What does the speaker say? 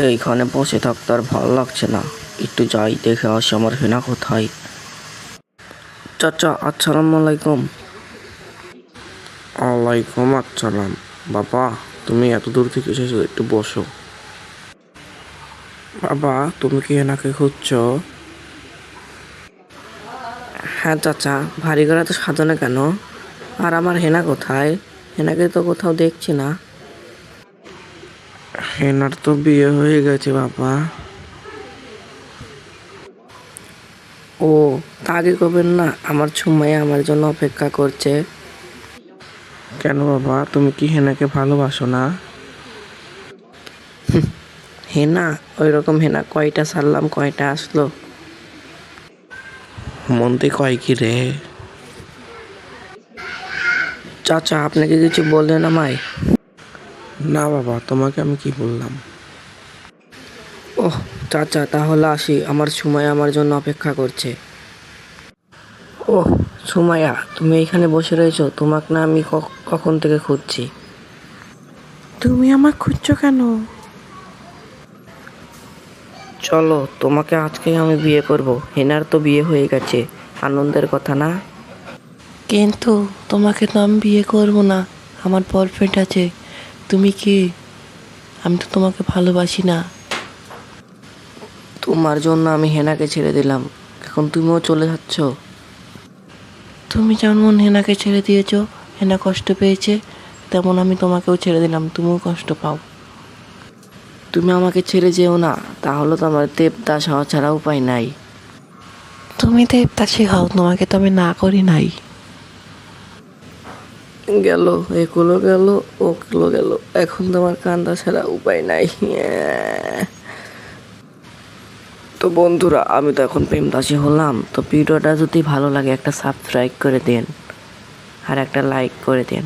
এইখানে বসে থাকতে আর ভালো লাগছে না, একটু যাই দেখে আসি আমার হেনা কোথায়। চাচা আসসালামু আলাইকুম। ওয়ালাইকুম আসসালাম। বাবা, তুমি এত দূর থেকে এসেছো, একটু বসো। বাবা, তুমি কি এনাকে খুঁজছো? হ্যাঁ চাচা, ভারী করে তো সাজানো কেন? আর আমার হেনা কোথায়? হেনাকে তো কোথাও দেখছি না। হেনার তো বিয়ে হয়ে গেছে বাবা। ও, তা আগে করবেন না? আমার ছুমাই আমার জন্য অপেক্ষা করছে। কেন বাবা, তুমি কি হেনাকে ভালোবাসো না? হেনা? ওই রকম হেনা কয়টা ছাড়লাম, কয়টা আসলো? মন্ত্রী কয় কি রে? চাচা আপনি কি কিছু বললেন আমায়? না বাবা, তোমাকে আমি কি বললাম? ওহ চাচা, তাহলে আসি, আমার ছুমাই আমার জন্য অপেক্ষা করছে। ওহ সুমাইয়া, তুমি এইখানে বসে রয়েছো? তোমাকে না আমি কখন থেকে খুঁজছি। তুমি আমাকে খুঁজছো কেন? চলো, তোমাকে আজকেই আমি বিয়ে করব। হেনার তো বিয়ে হয়ে গেছে, আনন্দের কথা না? কিন্তু তোমাকে তো আমি বিয়ে করব না, আমার বয়ফ্রেন্ড আছে। তুমি কি? আমি তো তোমাকে ভালোবাসি না। তোমার জন্য আমি হেনাকে ছেড়ে দিলাম, এখন তুমিও চলে যাচ্ছ? তুমি যেমন হেনাকে ছেড়ে দিয়েছো, হেনা কষ্ট পেয়েছে, তেমন আমি তোমাকেও ছেড়ে দিলাম, তুমিও কষ্ট পাও। তুমি আমাকে ছেড়ে যেও না, তাহলে তো আমার দেবদাস হওয়া ছাড়া উপায় নাই। তুমি দেবদাসী হও, তোমাকে তো আমি না করি নাই। গেল, এগুলো গেল, ওগুলো গেল, এখন তোমার কান্দা ছাড়া উপায় নাই। তো বন্ধুরা, আমি তো এখন প্রেমদাসী হলাম। তো ভিডিওটা যদি ভালো লাগে একটা সাবস্ক্রাইব করে দেন আর একটা লাইক করে দেন।